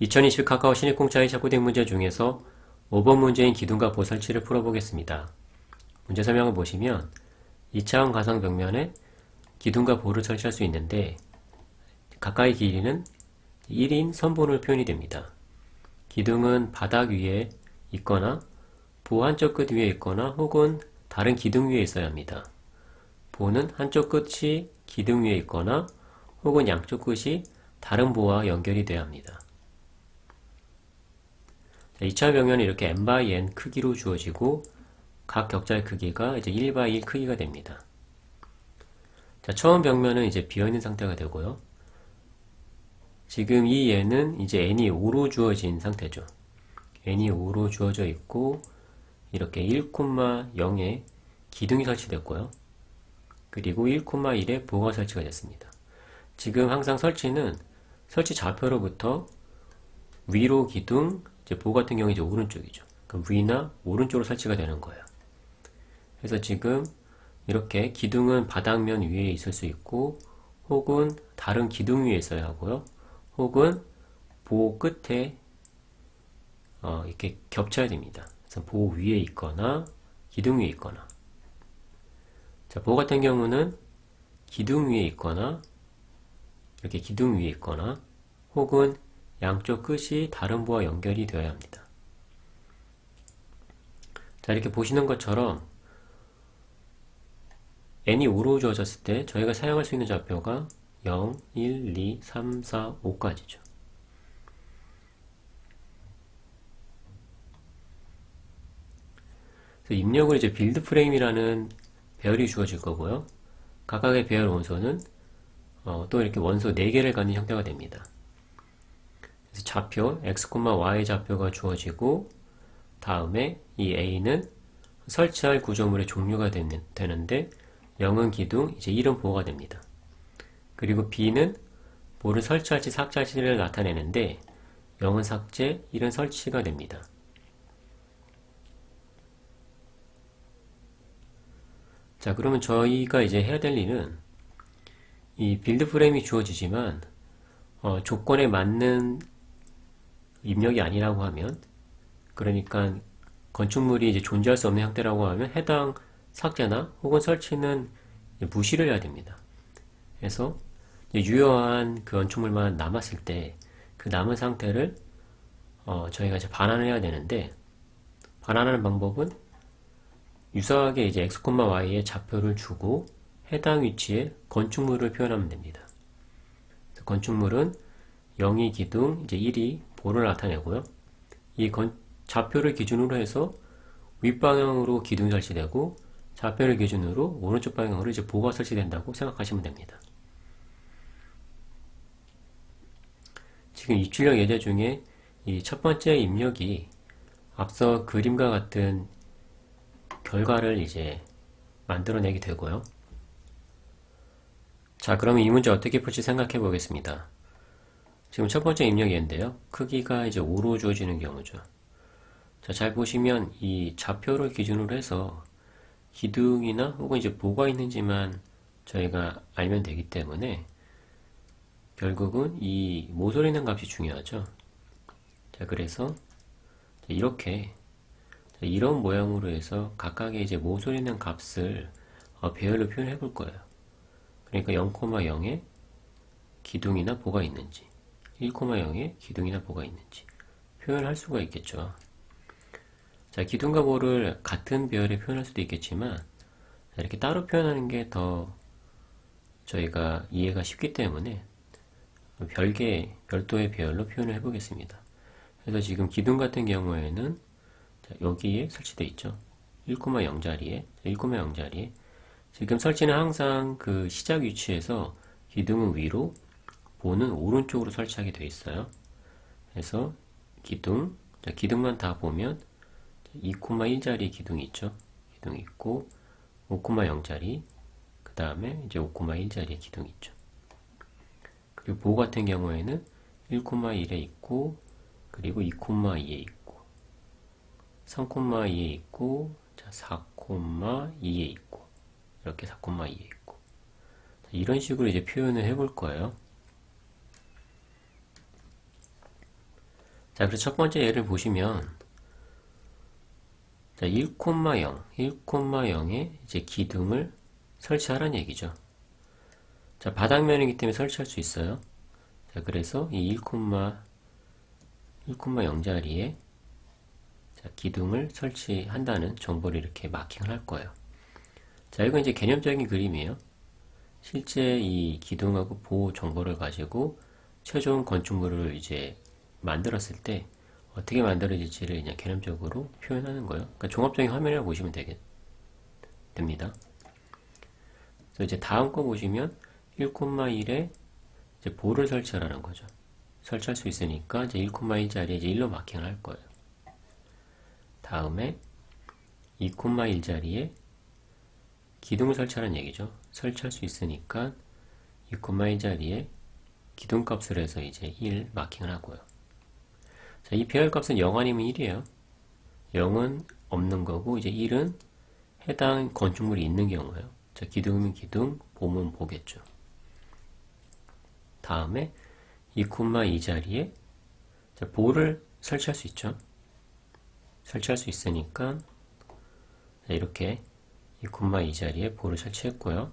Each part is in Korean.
2020 카카오 신입공짜의 자꾸대응 문제 중에서 5번 문제인 기둥과 보 설치를 풀어보겠습니다. 문제 설명을 보시면 2차원 가상 벽면에 기둥과 보를 설치할 수 있는데 각각의 길이는 1인 선본으로 표현이 됩니다. 기둥은 바닥 위에 있거나 보 한쪽 끝 위에 있거나 혹은 다른 기둥 위에 있어야 합니다. 보는 한쪽 끝이 기둥 위에 있거나 혹은 양쪽 끝이 다른 보와 연결이 되어야 합니다. 2차원 벽면은 이렇게 n/n 크기로 주어지고 각 격자의 크기가 이제 1/1 크기가 됩니다. 자, 처음 벽면은 이제 비어있는 상태가 되고요. 지금 이 얘는 이제 n이 5로 주어진 상태죠. n이 5로 주어져 있고 이렇게 1,0에 기둥이 설치됐고요. 그리고 1,1에 보가 설치가 됐습니다. 지금 항상 설치는 설치 좌표로부터 위로 기둥, 이제 보 같은 경우 이제 오른쪽이죠. 그럼 위나 오른쪽으로 설치가 되는 거예요. 그래서 지금 이렇게 기둥은 바닥면 위에 있을 수 있고 혹은 다른 기둥 위에 있어야 하고요. 혹은 보 끝에 이렇게 겹쳐야 됩니다. 그래서 보 위에 있거나 기둥 위에 있거나 자, 보 같은 경우는 기둥 위에 있거나 이렇게 기둥 위에 있거나 혹은 양쪽 끝이 다른 보와 연결이 되어야 합니다. 자, 이렇게 보시는 것처럼 n이 5로 주어졌을 때 저희가 사용할 수 있는 좌표가 0, 1, 2, 3, 4, 5까지죠. 그래서 입력을 이제 빌드 프레임이라는 배열이 주어질 거고요. 각각의 배열 원소는 또 이렇게 원소 4개를 갖는 형태가 됩니다. 그래서 좌표, x, y 좌표가 주어지고 다음에 이 a는 설치할 구조물의 종류가 되는데 0은 기둥, 이제 1은 보호가 됩니다. 그리고 b는 보를 설치할지 삭제할지를 나타내는데 0은 삭제, 1은 설치가 됩니다. 자, 그러면 저희가 이제 해야 될 일은 이 빌드 프레임이 주어지지만 조건에 맞는 입력이 아니라고 하면, 그러니까 건축물이 이제 존재할 수 없는 형태라고 하면 해당 삭제나 혹은 설치는 무시를 해야 됩니다. 그래서 유효한 그 건축물만 남았을 때 그 남은 상태를 저희가 이제 반환을 해야 되는데, 반환하는 방법은 유사하게 이제 x, y의 좌표를 주고 해당 위치에 건축물을 표현하면 됩니다. 건축물은 0이 기둥, 이제 1이 보를 나타내고요. 이 좌표를 기준으로 해서 윗방향으로 기둥이 설치되고 좌표를 기준으로 오른쪽 방향으로 이제 보가 설치된다고 생각하시면 됩니다. 지금 입출력 예제 중에 이 첫 번째 입력이 앞서 그림과 같은 결과를 이제 만들어내게 되고요. 자, 그러면 이 문제 어떻게 풀지 생각해 보겠습니다. 지금 첫 번째 입력인데요. 크기가 이제 5로 주어지는 경우죠. 자, 잘 보시면 이 좌표를 기준으로 해서 기둥이나 혹은 이제 뭐가 있는지만 저희가 알면 되기 때문에 결국은 이 모서리는 값이 중요하죠. 자, 그래서 이렇게 이런 모양으로 해서 각각의 이제 모서리는 값을 배열로 표현해 볼 거예요. 그러니까 0,0에 기둥이나 보가 있는지 1,0에 기둥이나 보가 있는지 표현할 수가 있겠죠. 자, 기둥과 보를 같은 배열에 표현할 수도 있겠지만 이렇게 따로 표현하는 게 더 저희가 이해가 쉽기 때문에 별도의 배열로 표현을 해보겠습니다. 그래서 지금 기둥 같은 경우에는 여기에 설치되어 있죠. 1,0자리에 지금 설치는 항상 그 시작 위치에서 기둥은 위로, 보는 오른쪽으로 설치하게 되어 있어요. 그래서 기둥만 다 보면 2,1자리 기둥이 있죠. 기둥이 있고 5,0자리, 그 다음에 이제 5,1자리 기둥이 있죠. 그리고 보 같은 경우에는 1,1에 있고, 그리고 2,2에 있고, 3,2에 있고, 자, 4,2에 있고, 이렇게 4,2에 있고. 이런 식으로 이제 표현을 해볼 거예요. 자, 그래서 첫 번째 예를 보시면, 자, 1,0, 1,0에 이제 기둥을 설치하라는 얘기죠. 자, 바닥면이기 때문에 설치할 수 있어요. 자, 그래서 이 1,0 자리에 자, 기둥을 설치한다는 정보를 이렇게 마킹을 할 거예요. 자, 이건 이제 개념적인 그림이에요. 실제 이 기둥하고 보호 정보를 가지고 최종 건축물을 이제 만들었을 때 어떻게 만들어질지를 그냥 개념적으로 표현하는 거예요. 그러니까 종합적인 화면이라고 보시면 됩니다. 그래서 이제 다음 거 보시면 1,1에 이제 보를 설치하라는 거죠. 설치할 수 있으니까 이제 1,1 자리에 이제 1로 마킹을 할 거예요. 다음에 2,1 자리에 기둥을 설치하라는 얘기죠. 설치할 수 있으니까 2,1 자리에 기둥 값을 해서 이제 1 마킹을 하고요. 자, 이 배열값은 0 아니면 1이에요. 0은 없는 거고 이제 1은 해당 건축물이 있는 경우예요. 자, 기둥이면 기둥, 보면 보겠죠. 다음에 2,2 자리에 자, 보를 설치할 수 있죠. 설치할 수 있으니까 자, 이렇게 2,2 자리에 보를 설치했고요.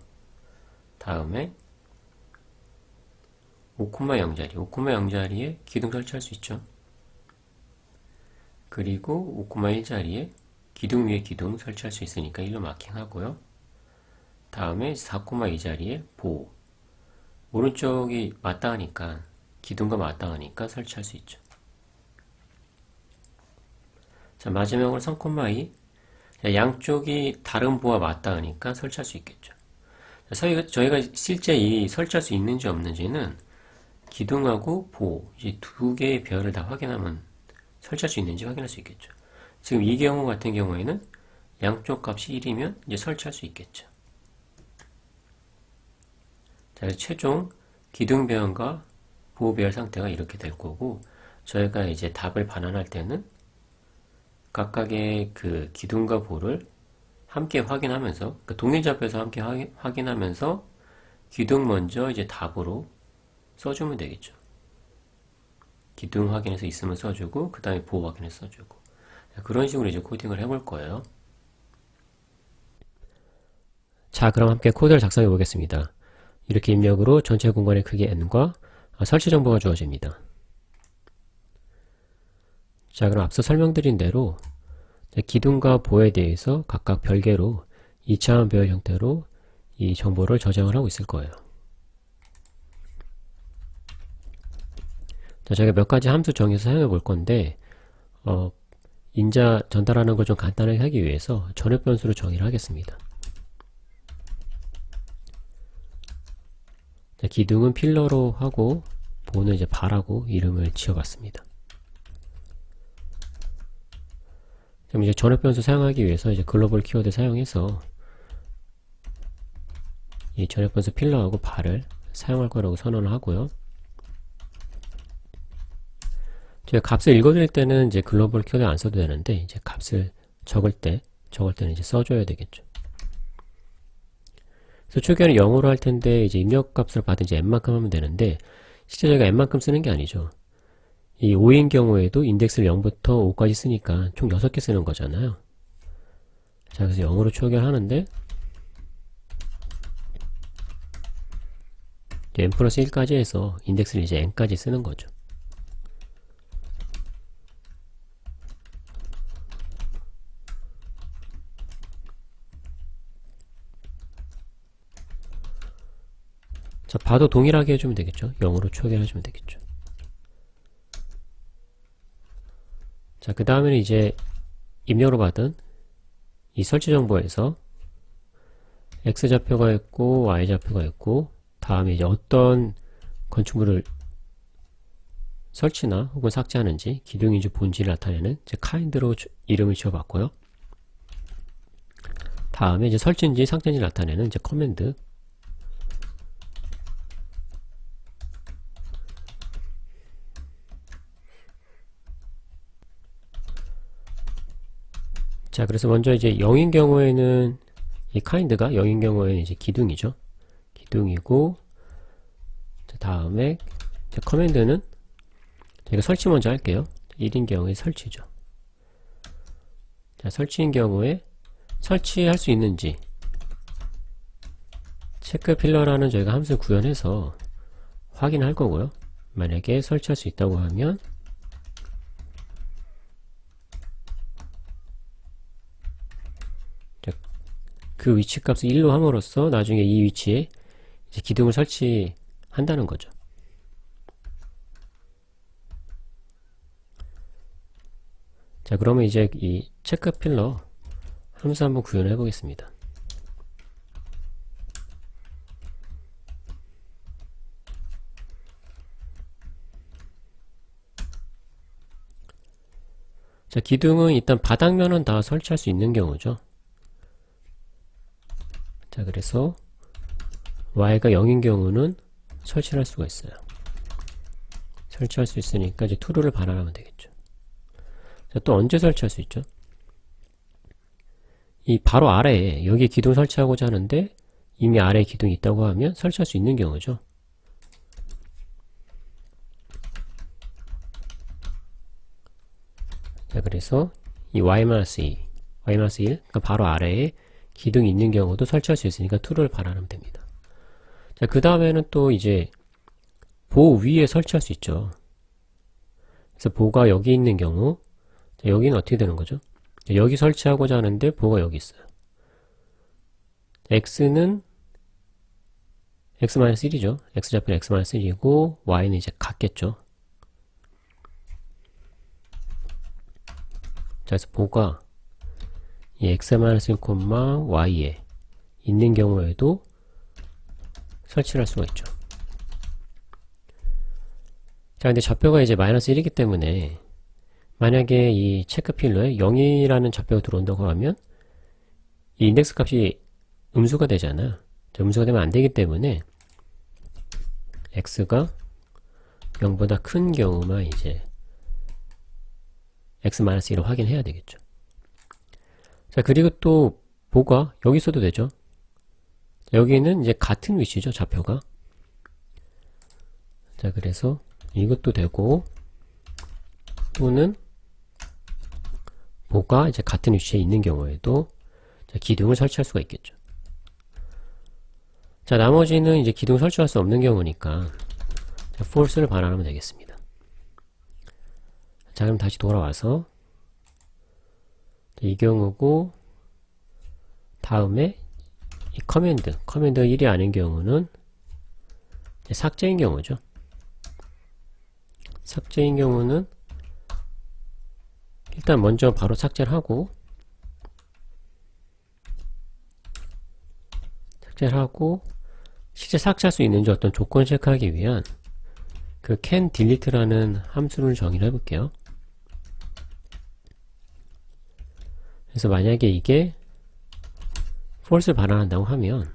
다음에 5,0 자리, 5,0 자리에 기둥 설치할 수 있죠. 그리고 5,1 자리에 기둥 위에 기둥 설치할 수 있으니까 1로 마킹하고요. 다음에 4,2 자리에 보호. 오른쪽이 마땅하니까 기둥과 마땅하니까 설치할 수 있죠. 자, 마지막으로 3,2 양쪽이 다른 보호와 맞닿으니까 설치할 수 있겠죠. 저희가 실제 이 설치할 수 있는지 없는지는 기둥하고 보호 이 두 개의 배열을 다 확인하면 설치할 수 있는지 확인할 수 있겠죠. 지금 이 경우 같은 경우에는 양쪽 값이 1이면 이제 설치할 수 있겠죠. 자, 최종 기둥 배열과 보호 배열 상태가 이렇게 될 거고 저희가 이제 답을 반환할 때는 각각의 그 기둥과 보를 함께 확인하면서 그 동일좌표에서 함께 확인하면서 기둥 먼저 이제 답으로 써주면 되겠죠. 기둥 확인해서 있으면 써주고 그 다음에 보호 확인해서 써주고 그런 식으로 이제 코딩을 해볼 거예요. 자, 그럼 함께 코드를 작성해 보겠습니다. 이렇게 입력으로 전체 공간의 크기 n과 설치 정보가 주어집니다. 자, 그럼 앞서 설명드린 대로 기둥과 보호에 대해서 각각 별개로 2차원 배열 형태로 이 정보를 저장을 하고 있을 거예요. 자, 저희가 몇 가지 함수 정해서 사용해 볼 건데 인자 전달하는 걸 좀 간단하게 하기 위해서 전역 변수로 정의를 하겠습니다. 자, 기둥은 필러로 하고 보호는 이제 바라고 이름을 지어봤습니다. 그럼 이제 전역 변수 사용하기 위해서 이제 글로벌 키워드 사용해서 이 전역 변수 필러하고 바를 사용할 거라고 선언을 하고요. 제가 값을 읽어드릴 때는 이제 글로벌 키워드 안 써도 되는데 이제 값을 적을 때는 이제 써줘야 되겠죠. 그래서 초기화는 0으로 할 텐데 이제 입력 값을 받은 이제 n만큼 하면 되는데 실제 저희가 n만큼 쓰는 게 아니죠. 이 5인 경우에도 인덱스를 0부터 5까지 쓰니까 총 6개 쓰는 거잖아요. 자, 그래서 0으로 초기화하는데 n 플러스 1까지 해서 인덱스를 이제 n까지 쓰는 거죠. 자, 봐도 동일하게 해주면 되겠죠. 0으로 초기화해주면 되겠죠. 자, 그 다음에는 이제 입력으로 받은 이 설치 정보에서 X좌표가 있고 Y좌표가 있고 다음에 이제 어떤 건축물을 설치나 혹은 삭제하는지 기둥인지 본질을 나타내는 이제 kind로 이름을 지어봤고요. 다음에 이제 설치인지 삭제인지 나타내는 이제 커맨드 자, 그래서 먼저 이제 0인 경우에는 이 kind가 0인 경우에는 이제 기둥이죠. 기둥이고, 자, 다음에 커맨드는 제가 설치 먼저 할게요. 1인 경우에 설치죠. 자, 설치인 경우에 설치할 수 있는지 체크 필러라는 저희가 함수 구현해서 확인할 거고요. 만약에 설치할 수 있다고 하면 그 위치 값을 1로 함으로써 나중에 이 위치에 이제 기둥을 설치한다는 거죠. 자, 그러면 이제 이 체크 필러 함수 한번 구현해 보겠습니다. 자, 기둥은 일단 바닥면은 다 설치할 수 있는 경우죠. 자, 그래서 y가 0인 경우는 설치를 할 수가 있어요. 설치할 수 있으니까 이제 true를 반환하면 되겠죠. 자, 또 언제 설치할 수 있죠? 이 바로 아래에 여기에 기둥 설치하고자 하는데 이미 아래에 기둥이 있다고 하면 설치할 수 있는 경우죠. 자, 그래서 이 y-2, y-1, 그러니까 바로 아래에 기둥이 있는 경우도 설치할 수 있으니까 true를 반환하면 됩니다. 자, 그 다음에는 또 이제 보 위에 설치할 수 있죠. 그래서 보가 여기 있는 경우, 자, 여기는 어떻게 되는 거죠? 여기 설치하고자 하는데 보가 여기 있어요. x는 x-1이죠. x좌표는 x-1이고 y는 이제 같겠죠. 자, 그래서 보가 이 x-1, y에 있는 경우에도 설치를 할 수가 있죠. 자, 근데 좌표가 이제 -1이기 때문에 만약에 이 체크 필러에 0이라는 좌표가 들어온다고 하면 이 인덱스 값이 음수가 되잖아요. 음수가 되면 안 되기 때문에 x가 0보다 큰 경우만 이제 x-1을 확인해야 되겠죠. 자, 그리고 또 보가 여기 있어도 되죠. 여기는 이제 같은 위치죠, 좌표가. 자, 그래서 이것도 되고 또는 보가 이제 같은 위치에 있는 경우에도 기둥을 설치할 수가 있겠죠. 자, 나머지는 이제 기둥 설치할 수 없는 경우니까 false를 반환하면 되겠습니다. 자, 그럼 다시 돌아와서 이 경우고 다음에 이 커맨드 1이 아닌 경우는 삭제인 경우죠. 삭제인 경우는 일단 먼저 바로 삭제를 하고 실제 삭제할 수 있는지 어떤 조건 체크하기 위한 그 can delete라는 함수를 정의를 해볼게요. 그래서 만약에 이게 false를 반환한다고 하면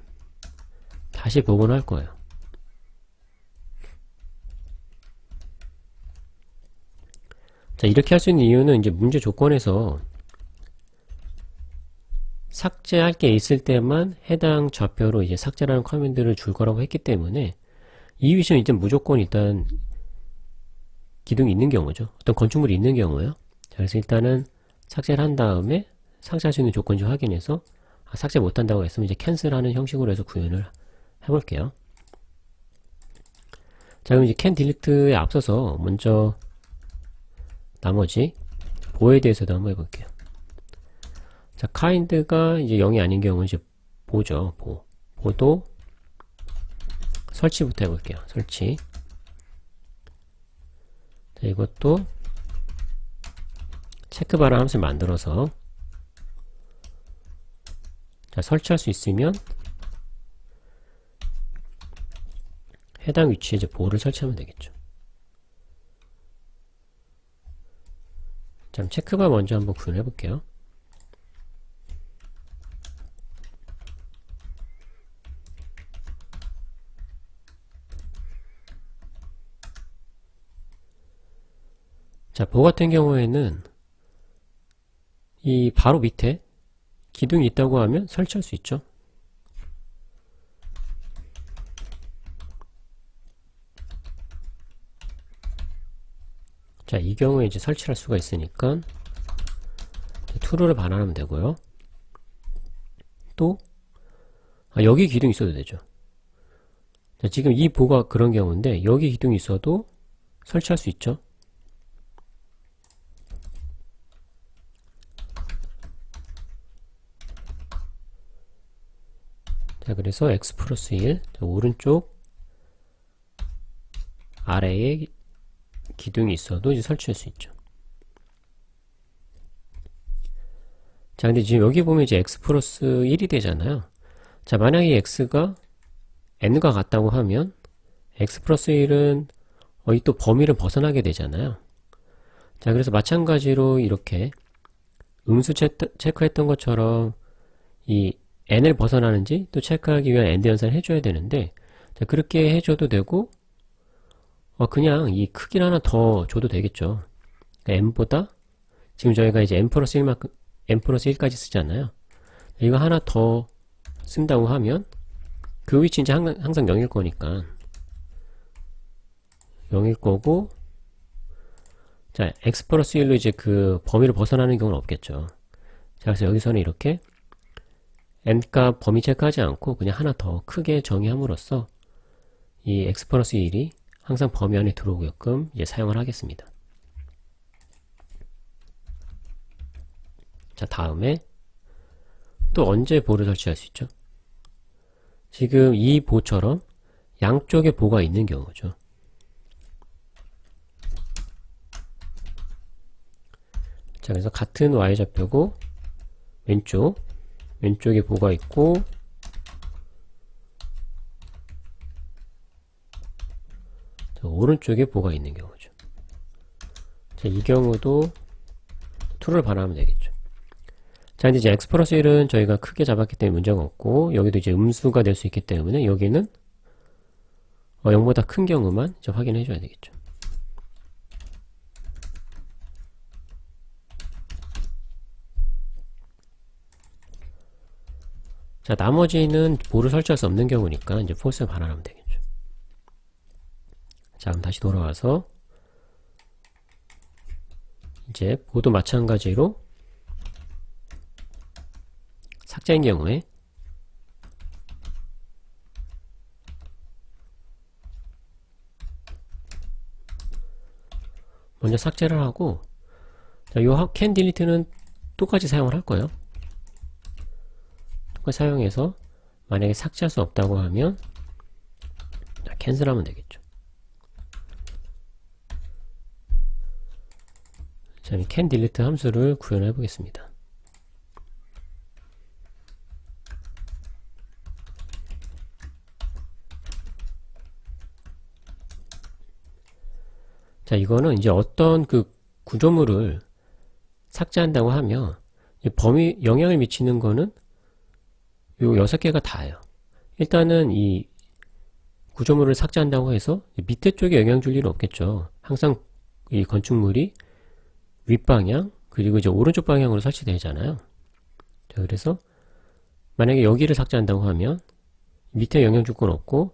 다시 복원할 거예요. 자, 이렇게 할 수 있는 이유는 이제 문제 조건에서 삭제할 게 있을 때만 해당 좌표로 이제 삭제라는 커맨드를 줄 거라고 했기 때문에 이 위치는 이제 무조건 일단 기둥이 있는 경우죠. 어떤 건축물이 있는 경우요. 자, 그래서 일단은 삭제를 한 다음에 삭제할 수 있는 조건지 확인해서 삭제 못한다고 했으면 이제 캔슬하는 형식으로 해서 구현을 해볼게요. 자, 그럼 이제 can delete에 앞서서 먼저 나머지 보에 대해서도 한번 해볼게요. 자, kind가 이제 0이 아닌 경우는 이제 보죠. 보도 설치부터 해볼게요. 설치. 자, 이것도 체크 반환 함수를 만들어서 자, 설치할 수 있으면 해당 위치에 이제 보호를 설치하면 되겠죠. 자, 체크바 먼저 한번 구현해 볼게요. 자, 보 같은 경우에는 이 바로 밑에 기둥이 있다고 하면 설치할 수 있죠. 자, 이 경우에 이제 설치할 수가 있으니까 true를 반환하면 되고요. 또 여기 기둥이 있어도 되죠. 자, 지금 이 보가 그런 경우인데 여기 기둥이 있어도 설치할 수 있죠. 자, 그래서 x 플러스 1, 자, 오른쪽 아래에 기둥이 있어도 이제 설치할 수 있죠. 자, 근데 지금 여기 보면 이제 x 플러스 1이 되잖아요. 자, 만약에 x가 n과 같다고 하면 x 플러스 1은 이 또 범위를 벗어나게 되잖아요. 자, 그래서 마찬가지로 이렇게 음수 체크했던 것처럼 이 n을 벗어나는지 또 체크하기 위한 엔드 연산을 해줘야 되는데, 자, 그렇게 해줘도 되고 그냥 이 크기를 하나 더 줘도 되겠죠. 그러니까 n보다 지금 저희가 이제 n 플러스 1만큼 n 플러스 1까지 쓰잖아요. 이거 하나 더 쓴다고 하면 그 위치 이제 항상 0일 거니까 0일 거고, 자, x 플러스 1로 이제 그 범위를 벗어나는 경우는 없겠죠. 자, 그래서 여기서는 이렇게 n값 범위 체크하지 않고 그냥 하나 더 크게 정의함으로써 이 x 플러스 1이 항상 범위 안에 들어오게끔 이제 사용을 하겠습니다. 자, 다음에 또 언제 보를 설치할 수 있죠? 지금 이 보처럼 양쪽에 보가 있는 경우죠. 자, 그래서 같은 y좌표고 왼쪽에 보가 있고, 자, 오른쪽에 보가 있는 경우죠. 자, 이 경우도 true를 반환하면 되겠죠. 자, 근데 이제 x 플러스 1은 저희가 크게 잡았기 때문에 문제가 없고, 여기도 이제 음수가 될 수 있기 때문에 여기는 0보다 큰 경우만 이제 확인해 줘야 되겠죠. 자, 나머지는 보를 설치할 수 없는 경우니까 이제 false를 반환하면 되겠죠. 자, 그럼 다시 돌아와서 이제 보도 마찬가지로 삭제인 경우에 먼저 삭제를 하고, 자, 요 can delete는 똑같이 사용을 할 거예요. 똑같이 사용해서 만약에 삭제할 수 없다고 하면 캔슬하면 되겠죠. 자, 이 can delete 함수를 구현해 보겠습니다. 자, 이거는 이제 어떤 그 구조물을 삭제한다고 하면 범위 영향을 미치는 거는 요 6개가 다예요. 일단은 이 구조물을 삭제한다고 해서 밑에 쪽에 영향 줄 일은 없겠죠. 항상 이 건축물이 윗방향 그리고 이제 오른쪽 방향으로 설치되잖아요. 자, 그래서 만약에 여기를 삭제한다고 하면 밑에 영향 줄 건 없고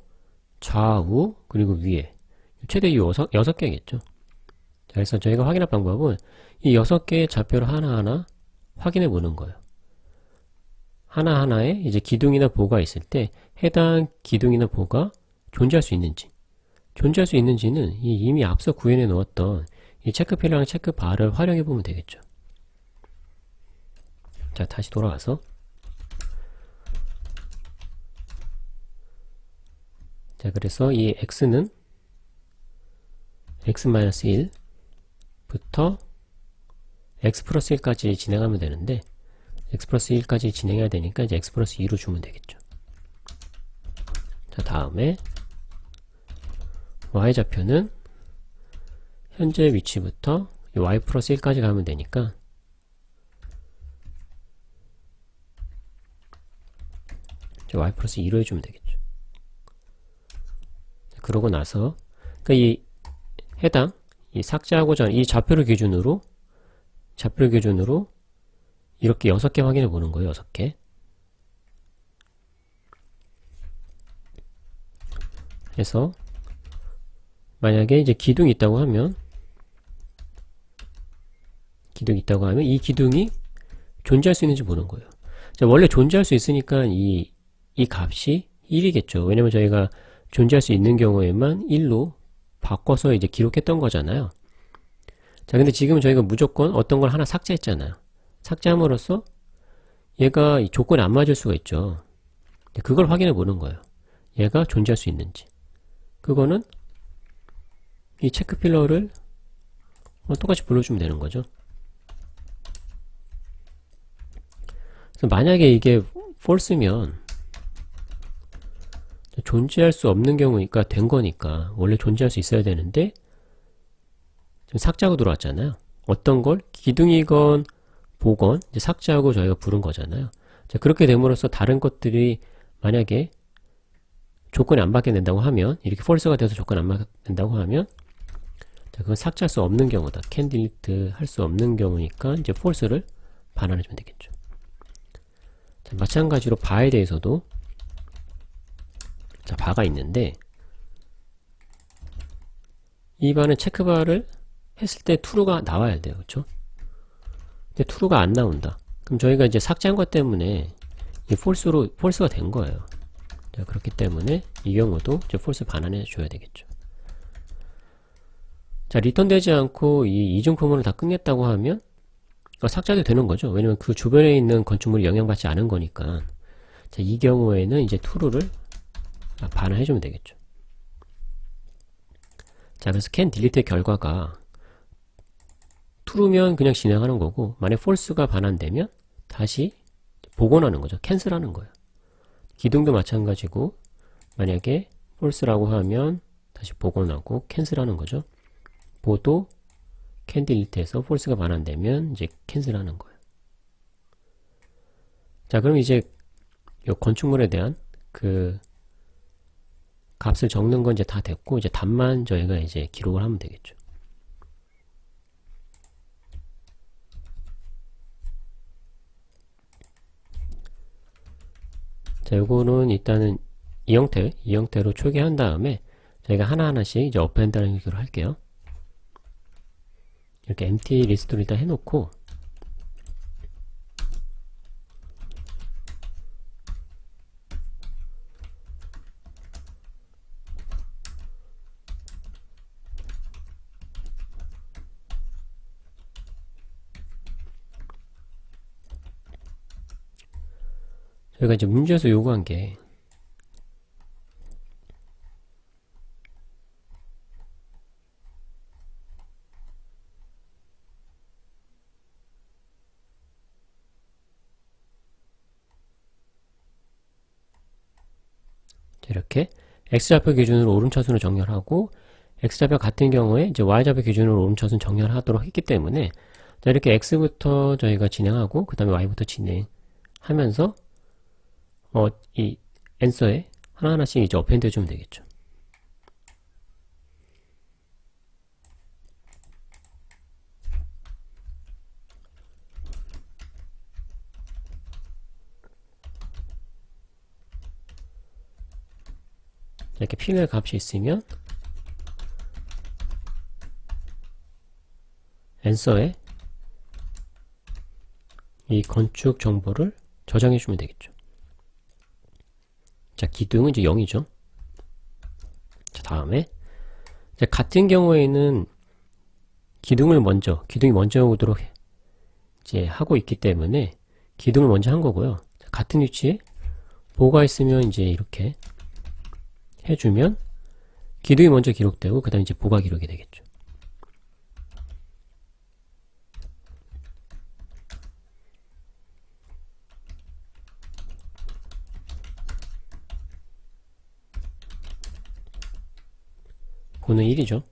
좌우 그리고 위에 최대 이 6개겠죠. 자, 그래서 저희가 확인할 방법은 이 6개의 좌표를 하나하나 확인해 보는 거예요. 하나하나에 이제 기둥이나 보가 있을 때 해당 기둥이나 보가 존재할 수 있는지는 이미 앞서 구현해 놓았던 이 체크필이랑 체크바를 활용해 보면 되겠죠. 자, 다시 돌아와서 자, 그래서 이 x는 x-1부터 x 플러스 1까지 진행하면 되는데 x 플러스 1까지 진행해야 되니까 이제 x 플러스 2로 주면 되겠죠. 자, 다음에 y좌표는 현재 위치부터 y 플러스 1까지 가면 되니까 y 플러스 2로 해주면 되겠죠. 그러고 나서 그러니까 이 해당 이 삭제하고자 하는 이 좌표를 기준으로 이렇게 6개 확인해 보는 거예요. 6개. 해서 만약에 이제 기둥이 있다고 하면 기둥이 있다고 하면 이 기둥이 존재할 수 있는지 보는 거예요. 자, 원래 존재할 수 있으니까 이 값이 1이겠죠. 왜냐면 저희가 존재할 수 있는 경우에만 1로 바꿔서 이제 기록했던 거잖아요. 자, 근데 지금 저희가 무조건 어떤 걸 하나 삭제했잖아요. 삭제함으로써 얘가 이 조건에 안 맞을 수가 있죠. 그걸 확인해 보는 거예요. 얘가 존재할 수 있는지. 그거는 이 체크 필러를 똑같이 불러주면 되는 거죠. 그래서 만약에 이게 false면 존재할 수 없는 경우니까 된 거니까 원래 존재할 수 있어야 되는데 지금 삭제하고 들어왔잖아요. 어떤 걸 기둥이건 보건 이제 삭제하고 저희가 부른 거잖아요. 자, 그렇게 됨으로써 다른 것들이 만약에 조건이 안 받게 된다고 하면 이렇게 false가 돼서 조건이 안 받는다고 하면 자, 그건 삭제할 수 없는 경우다. can delete 할 수 없는 경우니까 이제 false를 반환해주면 되겠죠. 자, 마찬가지로 bar에 대해서도 자, bar가 있는데 이 bar은 체크바를 했을 때 true가 나와야 돼요. 그렇죠? 근데 true가 안 나온다. 그럼 저희가 이제 삭제한 것 때문에 이 false가 된 거예요. 자, 그렇기 때문에 이 경우도 이제 false 반환해 줘야 되겠죠. 자, 리턴 되지 않고 이 이중 포문을 다 끝냈다고 하면 삭제도 되는 거죠. 왜냐면 그 주변에 있는 건축물이 영향받지 않은 거니까. 자, 이 경우에는 이제 true를 반환해 주면 되겠죠. 자, 그래서 can delete의 결과가 true면 그냥 진행하는 거고, 만약 false가 반환되면 다시 복원하는 거죠. 캔슬하는 거예요. 기둥도 마찬가지고 만약에 false라고 하면 다시 복원하고 캔슬하는 거죠. 보도 can delete에서 false가 반환되면 이제 캔슬하는 거예요. 자, 그럼 이제 이 건축물에 대한 그 값을 적는 건 이제 다 됐고 이제 답만 저희가 이제 기록을 하면 되겠죠. 자, 요거는 일단은 이 형태로 초기한 다음에 저희가 하나하나씩 이제 어펜드라는 식으로 할게요. 이렇게 empty 리스트를 일단 해놓고 저희가 이제 문제에서 요구한 게 이렇게 x좌표 기준으로 오름차순을 정렬하고 x좌표 같은 경우에 이제 y좌표 기준으로 오름차순 정렬하도록 했기 때문에 자, 이렇게 x부터 저희가 진행하고 그 다음에 y부터 진행하면서 이 앤서에 하나하나씩 이제 어펜드 해주면 되겠죠. 이렇게 필요의 값이 있으면 앤서에 이 건축 정보를 저장해 주면 되겠죠. 자, 기둥은 이제 0이죠. 자, 다음에 자, 같은 경우에는 기둥이 먼저 오도록 이제 하고 있기 때문에 기둥을 먼저 한 거고요. 자, 같은 위치에 보가 있으면 이제 이렇게 해주면 기둥이 먼저 기록되고 그 다음에 이제 보가 기록이 되겠죠. 보는 1이죠.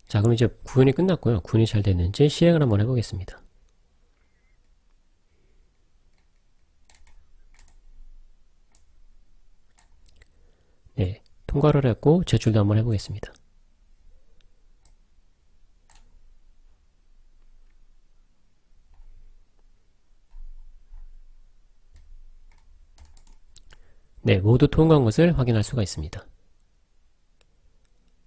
자, 그럼 이제 구현이 끝났고요. 구현이 잘 됐는지 실행을 한번 해보겠습니다. 네, 통과를 했고 제출도 한번 해보겠습니다. 네, 모두 통과한 것을 확인할 수가 있습니다.